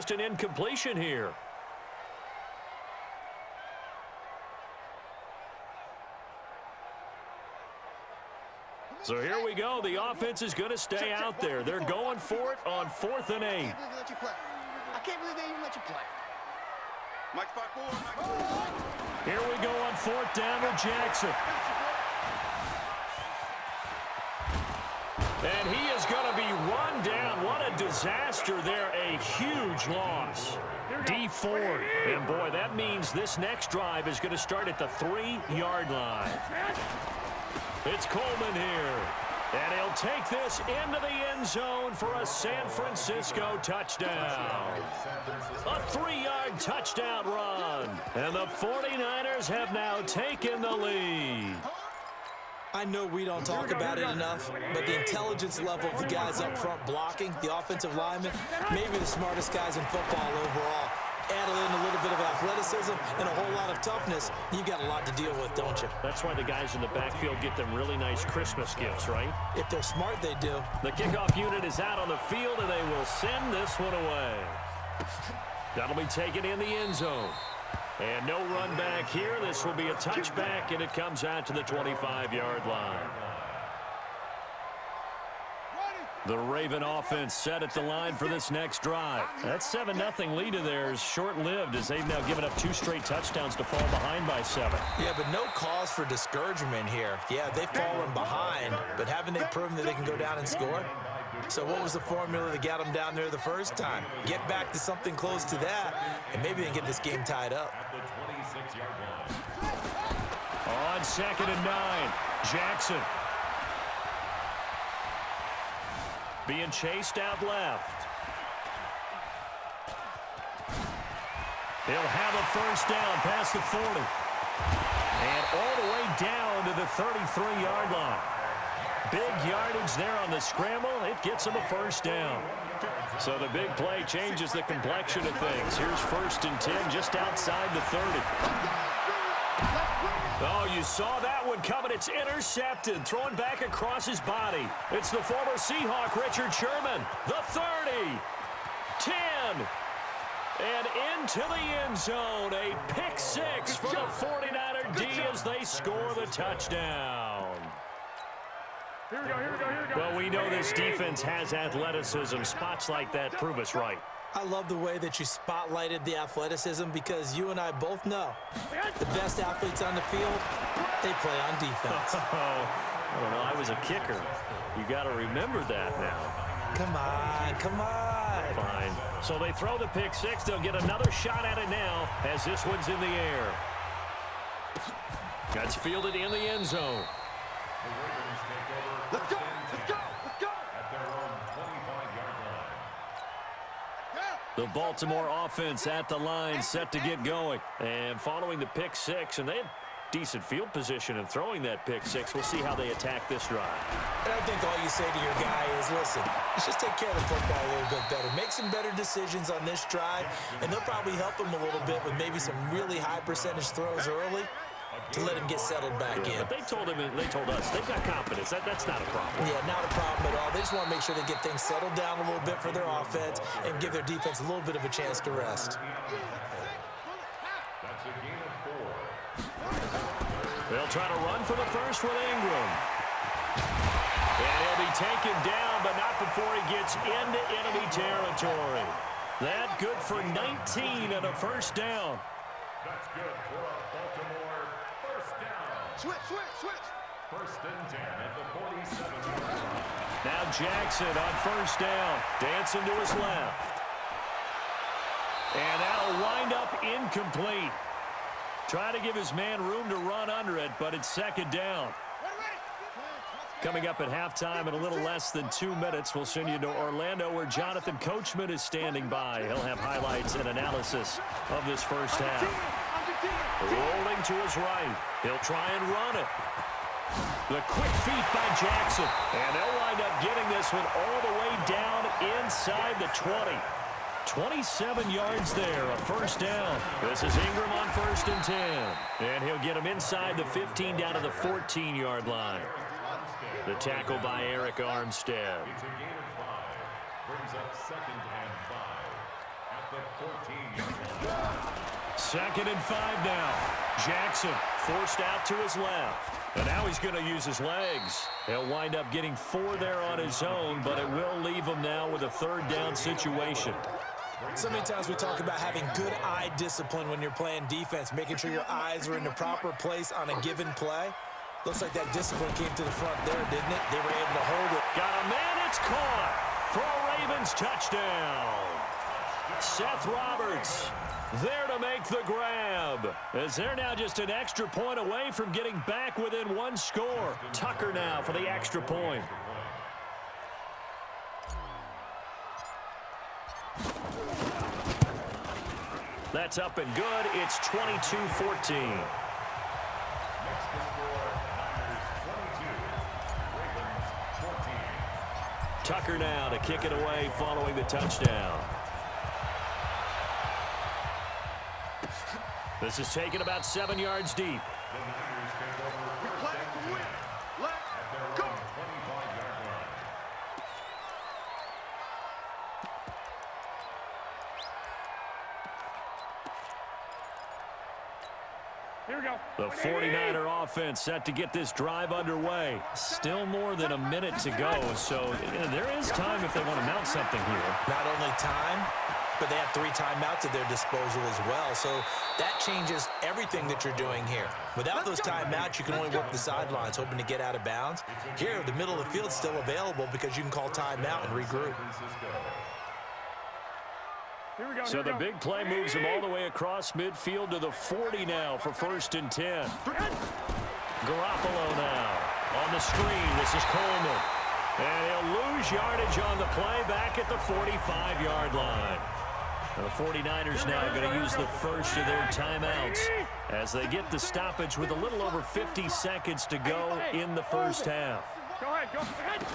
just an incompletion here. So here we go. The offense is going to stay out there. They're going for it on 4th and 8. I can't believe they even let you play. Mike spot 4. Here we go on 4th down with Jackson. And he is going to be run down. What a disaster there. A huge loss. D4. And, boy, that means this next drive is going to start at the 3-yard line. It's Coleman here. And he'll take this into the end zone for a San Francisco touchdown. A 3-yard touchdown run. And the 49ers have now taken the lead. I know we don't talk about it enough, but the intelligence level of the guys up front blocking, the offensive linemen, maybe the smartest guys in football overall. Add in a little bit of athleticism and a whole lot of toughness, you got a lot to deal with, don't you? That's why the guys in the backfield get them really nice Christmas gifts, right? If they're smart, they do. The kickoff unit is out on the field, and they will send this one away. That'll be taken in the end zone. And no run back here. This will be a touchback, and it comes out to the 25-yard line. The Raven offense set at the line for this next drive. That 7-0 lead of theirs short-lived as they've now given up 2 straight touchdowns to fall behind by 7. Yeah, but no cause for discouragement here. Yeah, they've fallen behind, but haven't they proven that they can go down and score? So what was the formula that got them down there the first time? Get back to something close to that, and maybe they can get this game tied up. On 2nd and 9, Jackson. Being chased out left. He'll have a first down past the 40. And all the way down to the 33-yard line. Big yardage there on the scramble. It gets him a first down. So the big play changes the complexion of things. Here's 1st and 10 just outside the 30. Oh, you saw that one coming. It's intercepted. Thrown back across his body. It's the former Seahawk, Richard Sherman. The 30. 10. And into the end zone. A pick 6 for the 49er D as they score the touchdown. Here we go. Well, we know this defense has athleticism. Spots like that prove us right. I love the way that you spotlighted the athleticism because you and I both know the best athletes on the field, they play on defense. Oh, I don't know. I was a kicker. You got to remember that now. Come on. Fine. So they throw the pick 6. They'll get another shot at it now as this one's in the air. That's fielded in the end zone. Let's go. At their own 25-yard line. The Baltimore offense at the line, set to get going. And following the pick 6, and they had decent field position in throwing that pick 6. We'll see how they attack this drive. And I think all you say to your guy is, listen, let's just take care of the football a little bit better. Make some better decisions on this drive, and they'll probably help him a little bit with maybe some really high percentage throws early to let him get settled back in. But they told us, they've got confidence. That's not a problem. Yeah, not a problem at all. They just want to make sure they get things settled down a little bit for their offense and give their defense a little bit of a chance to rest. That's a gain of 4. They'll try to run for the first with Ingram. And he'll be taken down, but not before he gets into enemy territory. That good for 19 and a first down. That's good for a Baltimore first down. Switch. 1st and 10 at the 47-yard line. Now Jackson on first down. Dancing to his left. And that'll wind up incomplete. Trying to give his man room to run under it, but it's 2nd down. Coming up at halftime in a little less than 2 minutes, we'll send you to Orlando where Jonathan Coachman is standing by. He'll have highlights and analysis of this first half. Rolling to his right. He'll try and run it. The quick feet by Jackson. And they'll wind up getting this one all the way down inside the 20. 27 yards there, a first down. This is Ingram on 1st and 10. And he'll get him inside the 15 down to the 14-yard line. The tackle by Eric Armstead. It's a gain of 5. Brings up 2nd and 5 at the 2nd and 5 now. Jackson forced out to his left. And now he's going to use his legs. He'll wind up getting 4 there on his own, but it will leave him now with a 3rd down situation. So many times we talk about having good eye discipline when you're playing defense, making sure your eyes are in the proper place on a given play. Looks like that discipline came to the front there, didn't it? They were able to hold it. Got a man, it's caught for a Ravens touchdown. Seth Roberts there to make the grab, as they're now just an extra point away from getting back within 1 score. Tucker now for the extra point. That's up and good. It's 22-14. Tucker now to kick it away following the touchdown. This is taken about 7 yards deep. Here we go. The 49er offense set to get this drive underway. Still more than a minute to go, so there is time if they want to mount something here. Not only time, but they have 3 timeouts at their disposal as well. So that changes everything that you're doing here. Without those timeouts, you can only work the sidelines, hoping to get out of bounds. Here, the middle of the field's still available because you can call timeout and regroup. So the big play moves him all the way across midfield to the 40 now for 1st and 10. Garoppolo now on the screen. This is Coleman. And he'll lose yardage on the play back at the 45-yard line. The 49ers now going to use the first of their timeouts as they get the stoppage with a little over 50 seconds to go in the first half. Go ahead.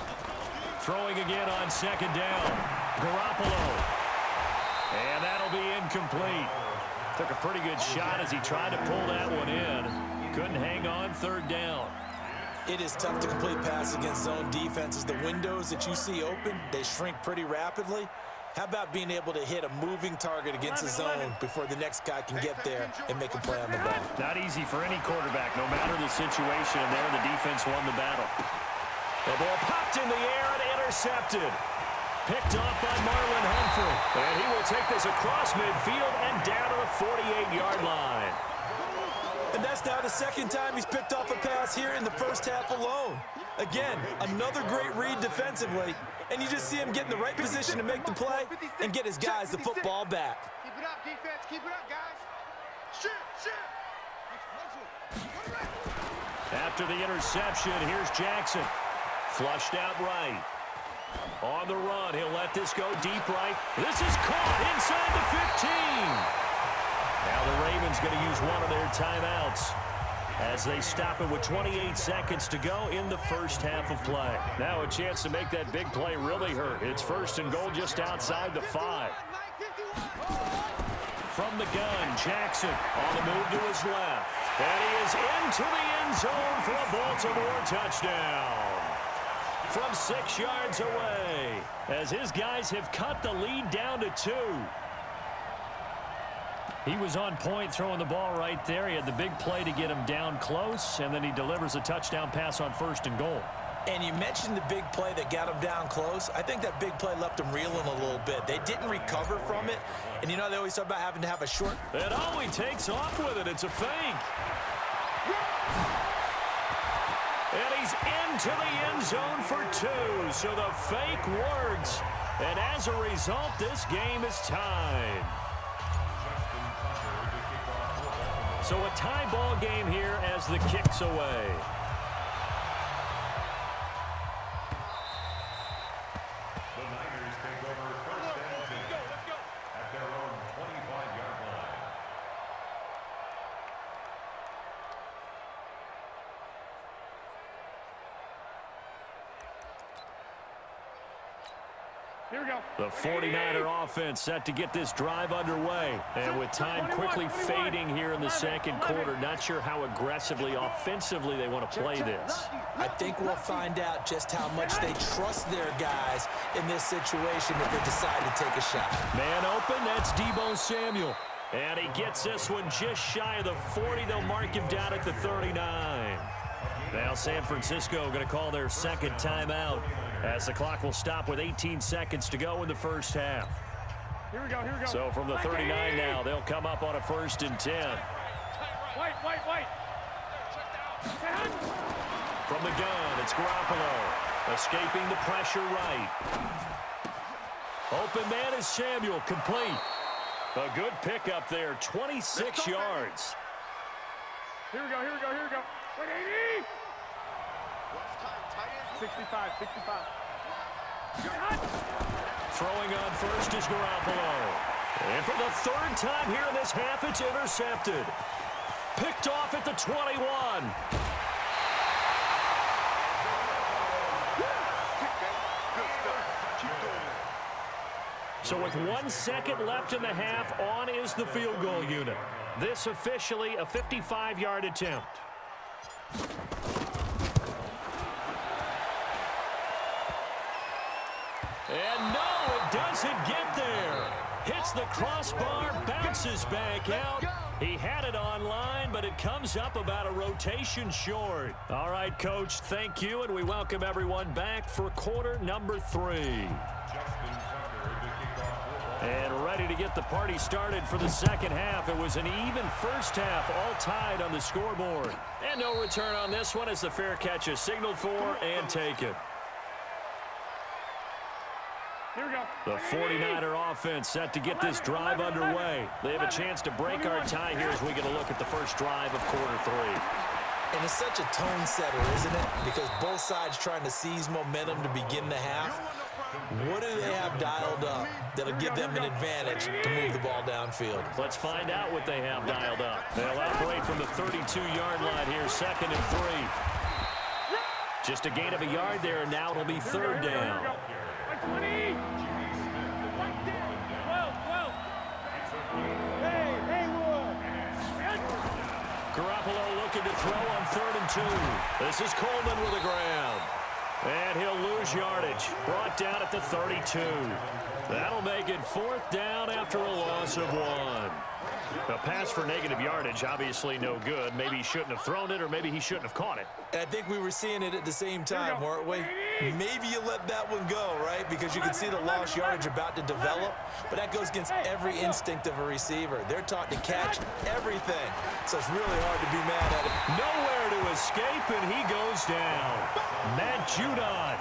Throwing again on 2nd down. Garoppolo. And that'll be incomplete. Took a pretty good shot as he tried to pull that one in. Couldn't hang on 3rd down. It is tough to complete pass against zone defenses. The windows that you see open, they shrink pretty rapidly. How about being able to hit a moving target against a zone before the next guy can get there and make a play on the ball? Not easy for any quarterback, no matter the situation. And there, the defense won the battle. The ball popped in the air and intercepted. Picked off by Marlon Humphrey. And he will take this across midfield and down to the 48-yard line. And that's now the 2nd time he's picked off a pass here in the first half alone. Again, another great read defensively. And you just see him get in the right position to make the play and get his guys the football back. Keep it up, defense. Keep it up, guys. Shoot. After the interception, here's Jackson. Flushed out right. On the run, he'll let this go deep right. This is caught inside the 15. Now the Ravens going to use one of their timeouts as they stop it with 28 seconds to go in the first half of play. Now a chance to make that big play really hurt. It's 1st and goal just outside the 5. From the gun, Jackson on the move to his left. And he is into the end zone for a Baltimore touchdown. From 6 yards away, as his guys have cut the lead down to 2. He was on point throwing the ball right there. He had the big play to get him down close, and then he delivers a touchdown pass on 1st and goal. And you mentioned the big play that got him down close. I think that big play left him reeling a little bit. They didn't recover from it. And you know they always talk about having to have a short. And oh, he takes off with it. It's a fake. And he's into the end zone for 2. So the fake works. And as a result, this game is tied. So a tie ball game here as the kick's away. The Niners take over 1st and 10 at their own 25-yard line. The 49er offense set to get this drive underway. And with time quickly fading here in the second quarter, not sure how aggressively, offensively they want to play this. I think we'll find out just how much they trust their guys in this situation if they decide to take a shot. Man open, that's Deebo Samuel. And he gets this one just shy of the 40. They'll mark him down at the 39. Now San Francisco going to call their second timeout as the clock will stop with 18 seconds to go in the first half. Here we go. So from the 39 now, they'll come up on a 1st and 10. White. From the gun, it's Garoppolo. Escaping the pressure right. Open man is Samuel, complete. A good pickup there, 26 yards. Here we go. 180. 65. Throwing on first is Garoppolo. And for the 3rd time here in this half, it's intercepted. Picked off at the 21. So with 1 second left in the half, on is the field goal unit. This officially a 55-yard attempt. And no, it doesn't get there. Hits the crossbar, bounces back out. He had it online, but it comes up about a rotation short. All right, Coach, thank you, and we welcome everyone back for quarter number 3. And ready to get the party started for the second half. It was an even first half, all tied on the scoreboard. And no return on this one as the fair catch is signaled for and taken. Here we go. The 49er offense set to get this drive underway. They have a chance to break our tie here as we get a look at the first drive of quarter 3. And it's such a tone setter, isn't it? Because both sides trying to seize momentum to begin the half. What do they have dialed up that'll give them an advantage to move the ball downfield? Let's find out what they have dialed up. They'll operate from the 32-yard line here, 2nd and 3. Just a gain of a yard there, and now it'll be 3rd down. 20. Hey, Garoppolo looking to throw on 3rd and 2. This is Coleman with the ground. And he'll lose yardage. Brought down at the 32. That'll make it 4th down after a loss of 1. A pass for negative yardage, obviously no good. Maybe he shouldn't have thrown it, or maybe he shouldn't have caught it. I think we were seeing it at the same time, weren't we? Maybe you let that one go, right? Because you can see the lost yardage about to develop, but that goes against every instinct of a receiver. They're taught to catch everything, so it's really hard to be mad at it. Nowhere to escape, and he goes down. Matt Judon.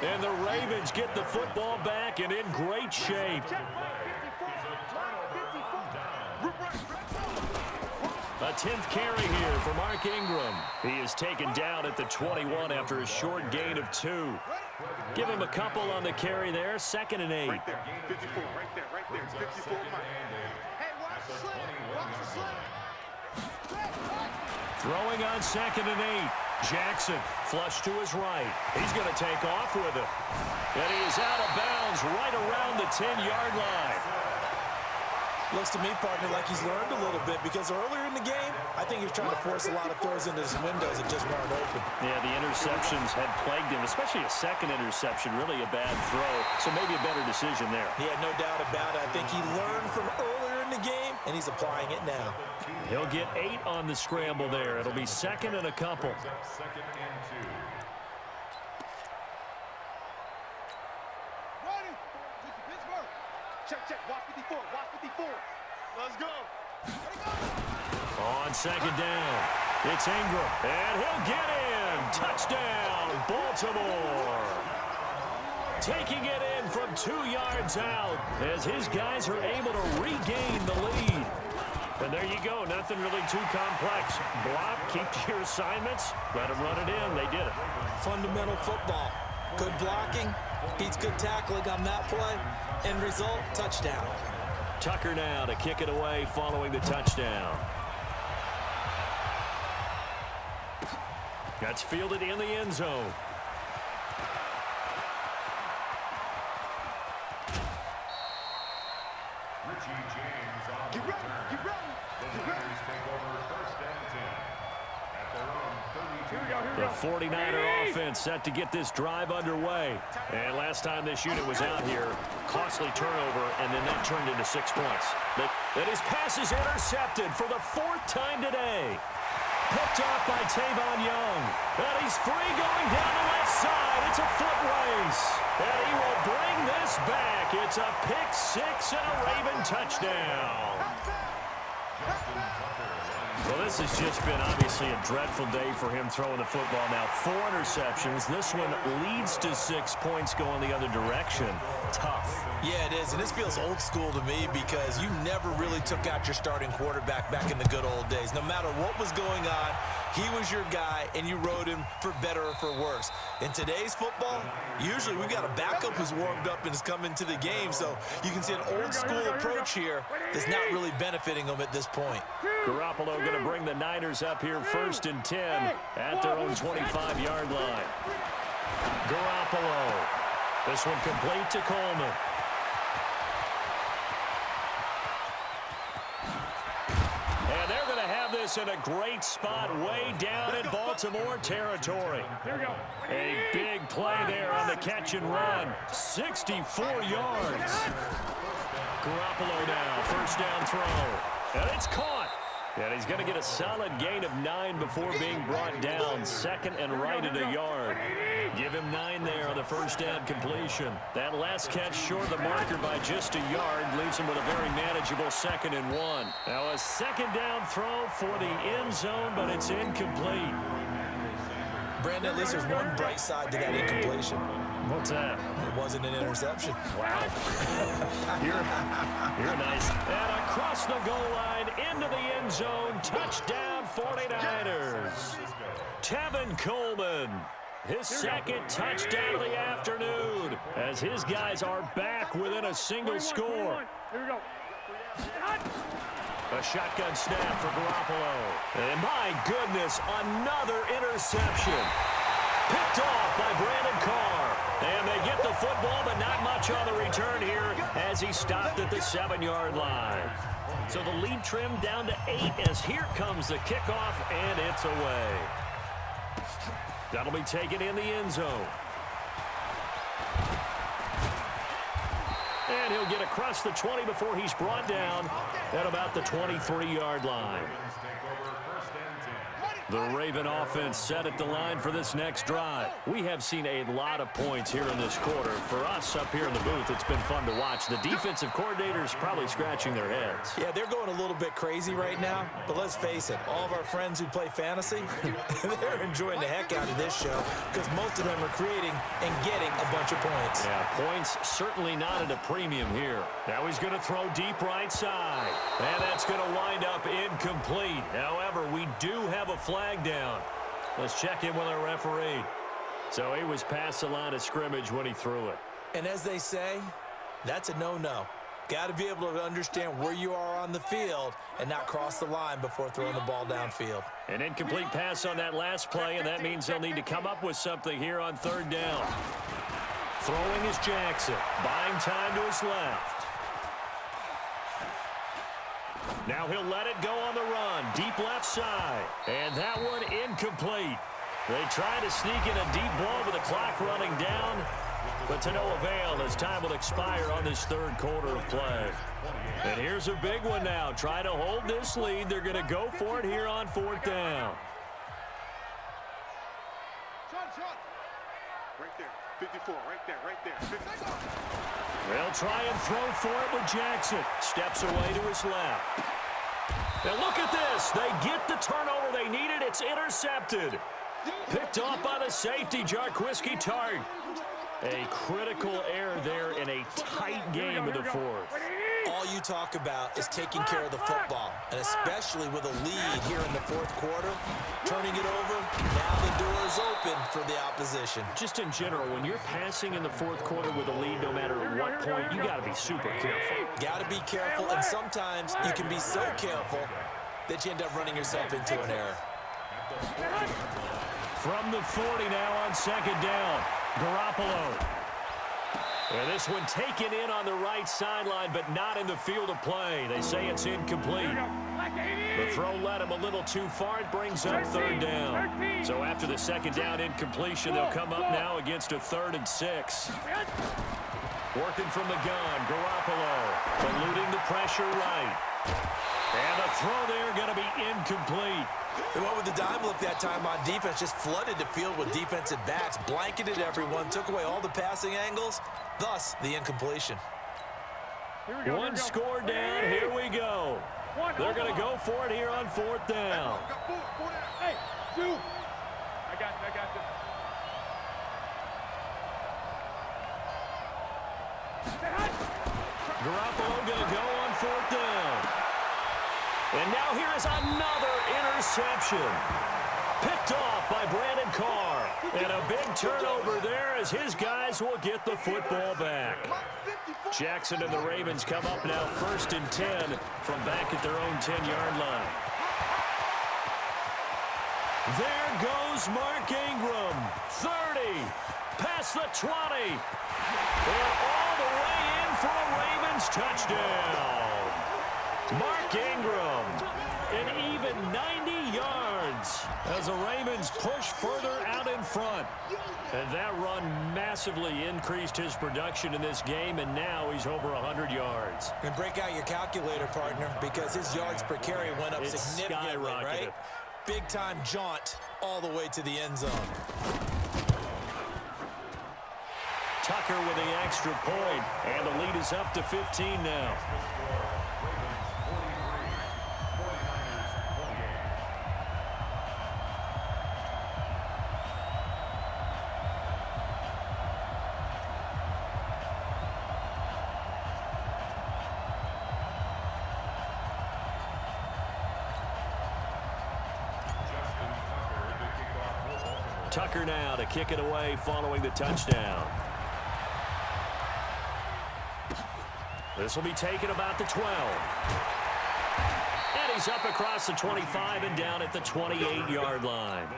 And the Ravens get the football back and in great shape. A 10th carry here for Mark Ingram. He is taken down at the 21 after a short gain of 2. Give him a couple on the carry there, 2nd and 8. Right there, 54, right there, 54. Hey, watch the slant. Throwing on 2nd and 8. Jackson, flush to his right. He's going to take off with it. And he is out of bounds right around the 10-yard line. Looks to me, partner, like he's learned a little bit, because earlier in the game, I think he was trying to force a lot of throws into his windows that just weren't open. Yeah, the interceptions had plagued him, especially a second interception, really a bad throw. So maybe a better decision there. Yeah, no doubt about it. I think he learned from earlier in the game, and he's applying it now. He'll get 8 on the scramble there. It'll be 2nd and a couple. 2nd and 2. Check, watch 54, watch 54. Let's go. On 2nd down, it's Ingram, and he'll get in. Touchdown, Baltimore. Taking it in from 2 yards out as his guys are able to regain the lead. And there you go, nothing really too complex. Block, keep to your assignments, let them run it in. They did it. Fundamental football. Good blocking, beats good tackling on that play. End result, touchdown. Tucker now to kick it away following the touchdown. That's fielded in the end zone. James on the Get ready, return. get ready, The get ready. Niners take over first and 10 at their own 32. Here we go, here we The go. 49er offense set to get this drive underway. And last time this unit was out here, costly turnover, and then that turned into 6 points. That his pass is intercepted for the 4th time today. Picked off by Tavon Young. And he's free going down the left side. It's a foot race. And he will bring this back. It's a pick 6 and a Raven touchdown. Well, this has just been obviously a dreadful day for him throwing the football. Now, 4 interceptions. This one leads to 6 points going the other direction. Tough. Yeah, it is, and this feels old school to me because you never really took out your starting quarterback back in the good old days. No matter what was going on, he was your guy, and you rode him for better or for worse. In today's football, usually we've got a backup who's warmed up and has come into the game, so you can see an old school approach here that's not really benefiting them at this point. Garoppolo going to bring the Niners up here 1st and 10 at their own 25-yard line. Garoppolo. This one complete to Coleman. And they're going to have this in a great spot way down in Baltimore territory. Here we go. A big play there on the catch and run. 64 yards. Garoppolo now, 1st down throw. And it's caught. And he's going to get a solid gain of 9 before being brought down. 2nd and right at a yard. Give him 9 there on the 1st down completion. That last catch short of the marker by just a yard leaves him with a very manageable 2nd and 1. Now a 2nd down throw for the end zone, but it's incomplete. Brandon, at least there's one bright side to that incompletion. What's that? It wasn't an interception. Wow. You're nice. And across the goal line, into the end zone, touchdown 49ers. Tevin Coleman, his 2nd touchdown of the afternoon, as his guys are back within a single score. Here we go. A shotgun snap for Garoppolo. And my goodness, another interception. Picked off by Brandon Carr. And they get the football, but not much on the return here as he stopped at the 7-yard line. So the lead trimmed down to 8 as here comes the kickoff, and it's away. That'll be taken in the end zone. And he'll get across the 20 before he's brought down at about the 23-yard line. The Raven offense set at the line for this next drive. We have seen a lot of points here in this quarter. For us up here in the booth, it's been fun to watch. The defensive coordinators probably scratching their heads. Yeah, they're going a little bit crazy right now, but let's face it, all of our friends who play fantasy, they're enjoying the heck out of this show because most of them are creating and getting a bunch of points. Yeah, points certainly not at a premium here. Now he's going to throw deep right side, and that's going to wind up incomplete. However, we do have a flag down. Let's check in with our referee. So he was past the line of scrimmage when he threw it. And as they say, that's a no-no. Got to be able to understand where you are on the field and not cross the line before throwing the ball downfield. An incomplete pass on that last play, and that means they'll need to come up with something here on 3rd down. Throwing is Jackson, buying time to his left. Now he'll let it go on the run, deep left side. And that one incomplete. They try to sneak in a deep ball with the clock running down, but to no avail as time will expire on this 3rd quarter of play. And here's a big one now. Try to hold this lead. They're going to go for it here on 4th down. Right there, 54, right there, 54. They'll try and throw for it with Jackson. Steps away to his left. Now look at this. They get the turnover they needed. It's intercepted. Picked off by the safety, Jarquiski Tart. A critical error there in a tight game of the 4th. All you talk about is taking care of the football, and especially with a lead here in the 4th quarter, turning it over, now the door is open for the opposition. Just in general, when you're passing in the 4th quarter with a lead, no matter what point, you got to be super careful. Got to be careful, and sometimes you can be so careful that you end up running yourself into an error. From the 40 now on 2nd down, Garoppolo. And this one taken in on the right sideline, but not in the field of play. They say it's incomplete. The throw led him a little too far. It brings up third down. So after the second down incompletion, they'll come up now against a 3rd and 6. Working from the gun, Garoppolo eluding the pressure right. And the throw there going to be incomplete. They went with the dime look that time on defense, just flooded the field with defensive backs, blanketed everyone, took away all the passing angles, thus the incompletion. One score down, here we go. They're going to go for it here on 4th down. Hey, shoot. I got you. Garoppolo going to go on 4th down. And now here is another interception. Picked off by Brandon Carr. And a big turnover there as his guys will get the football back. Jackson and the Ravens come up now 1st and 10 from back at their own 10-yard line. There goes Mark Ingram. 30. Past the 20. And all the way in for a Ravens touchdown. Mark Ingram, an even 90 yards as the Ravens push further out in front. And that run massively increased his production in this game, and now he's over 100 yards. And break out your calculator, partner, because his yards per carry went up significantly, right? Big-time jaunt all the way to the end zone. Tucker with the extra point, and the lead is up to 15 now. Tucker now to kick it away following the touchdown. This will be taken about the 12. And he's up across the 25 and down at the 28-yard line.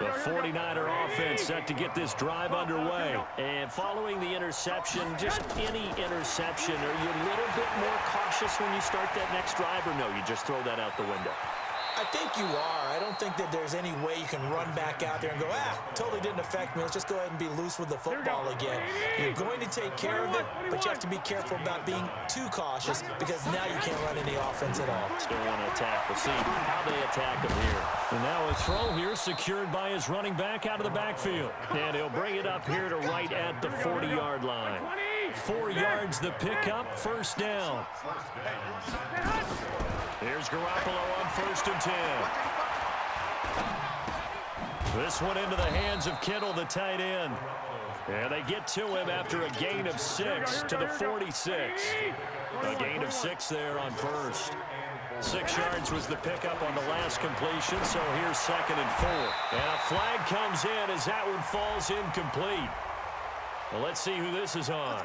The 49er offense set to get this drive underway. And following the interception, just any interception, are you a little bit more cautious when you start that next drive, or no, you just throw that out the window? I think you are. I don't think that there's any way you can run back out there and go, totally didn't affect me. Let's just go ahead and be loose with the football again. You're going to take care of it, but you have to be careful about being too cautious because now you can't run any offense at all. Still want to attack. We'll see how they attack him here. And now a throw here secured by his running back out of the backfield. And he'll bring it up here to right at the 40-yard line. 4 yards the pickup, first down. Here's Garoppolo on 1st and 10. This one into the hands of Kittle, the tight end. And they get to him after a gain of 6 to the 46. A gain of 6 there on first. 6 yards was the pickup on the last completion, so here's 2nd and 4. And a flag comes in as that one falls incomplete. Well, let's see who this is on.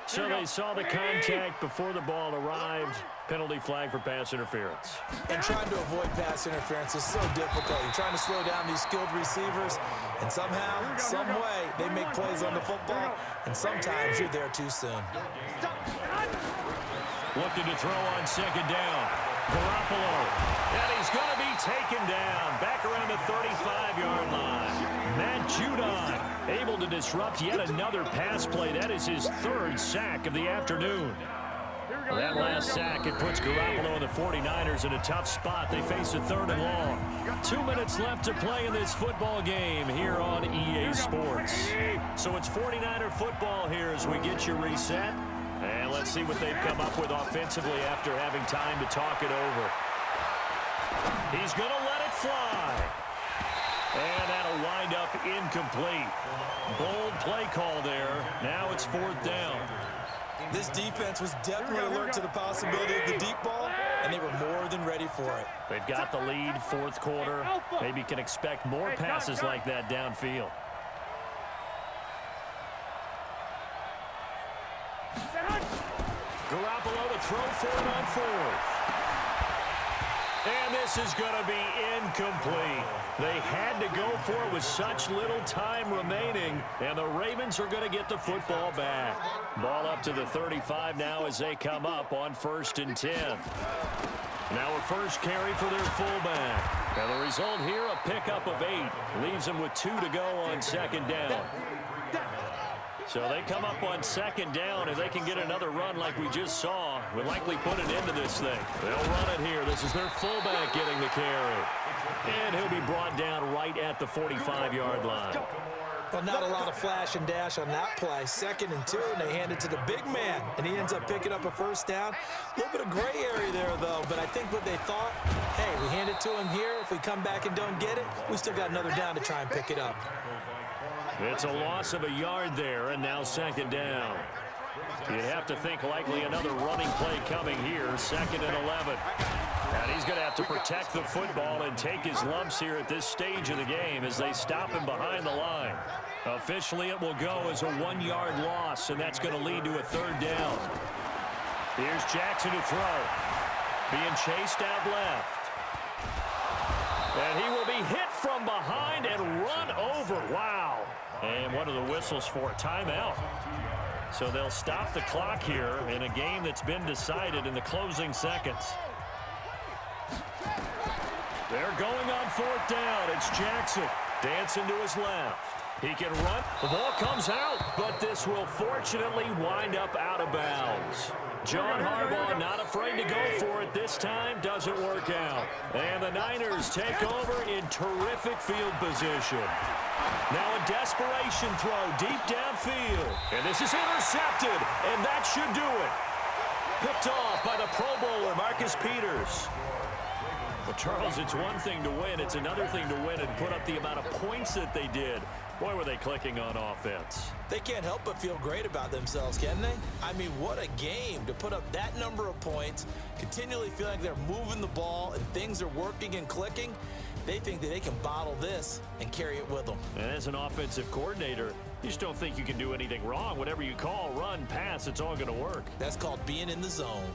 So they saw the contact before the ball arrived. Penalty flag for pass interference. And trying to avoid pass interference is so difficult. You're trying to slow down these skilled receivers, and somehow, some way, they make plays on the football, and sometimes you're there too soon. Looking to throw on 2nd down. Garoppolo. And he's going to be taken down back around the 35-yard line. Matt Judon able to disrupt yet another pass play. That is his 3rd sack of the afternoon. That last sack, it puts Garoppolo and the 49ers in a tough spot. They face a 3rd and long. 2 minutes left to play in this football game here on EA Sports. So it's 49er football here as we get your reset. And let's see what they've come up with offensively after having time to talk it over. He's going to let it fly. And that'll wind up incomplete. Bold play call there. Now it's 4th down. This defense was definitely alert to the possibility of the deep ball, and they were more than ready for it. They've got the lead, 4th quarter. Maybe you can expect more passes like that downfield. Garoppolo to throw for it on 4th. And this is going to be incomplete. They had to go for it with such little time remaining, and the Ravens are going to get the football back. Ball up to the 35 now as they come up on 1st and 10. Now a first carry for their fullback. And the result here, a pickup of 8. Leaves them with 2 to go on 2nd down. So they come up on 2nd down, and they can get another run like we just saw. Would likely put an end to this thing. They'll run it here. This is their fullback getting the carry. And he'll be brought down right at the 45-yard line. Well, not a lot of flash and dash on that play. 2nd and 2, and they hand it to the big man, and he ends up picking up a first down. A little bit of gray area there, though, but I think what they thought, hey, we hand it to him here. If we come back and don't get it, we still got another down to try and pick it up. It's a loss of a yard there, and now 2nd down. You'd have to think likely another running play coming here, 2nd and 11. And he's going to have to protect the football and take his lumps here at this stage of the game as they stop him behind the line. Officially, it will go as a 1-yard loss, and that's going to lead to a 3rd down. Here's Jackson to throw. Being chased out left. And he will be hit from behind and run over. Wow. And what are the whistles for? Timeout. So they'll stop the clock here in a game that's been decided in the closing seconds. They're going on 4th down. It's Jackson dancing to his left. He can run. The ball comes out, but this will fortunately wind up out of bounds. John Harbaugh not afraid to go for it this time. Doesn't work out. And the Niners take over in terrific field position. Now a desperation throw deep downfield. And this is intercepted, and that should do it. Picked off by the Pro Bowler, Marcus Peters. Well, Charles, it's one thing to win. It's another thing to win and put up the amount of points that they did. Boy, were they clicking on offense. They can't help but feel great about themselves, can they? I mean, what a game to put up that number of points, continually feeling like they're moving the ball and things are working and clicking. They think that they can bottle this and carry it with them. And as an offensive coordinator, you just don't think you can do anything wrong. Whatever you call, run, pass, it's all going to work. That's called being in the zone.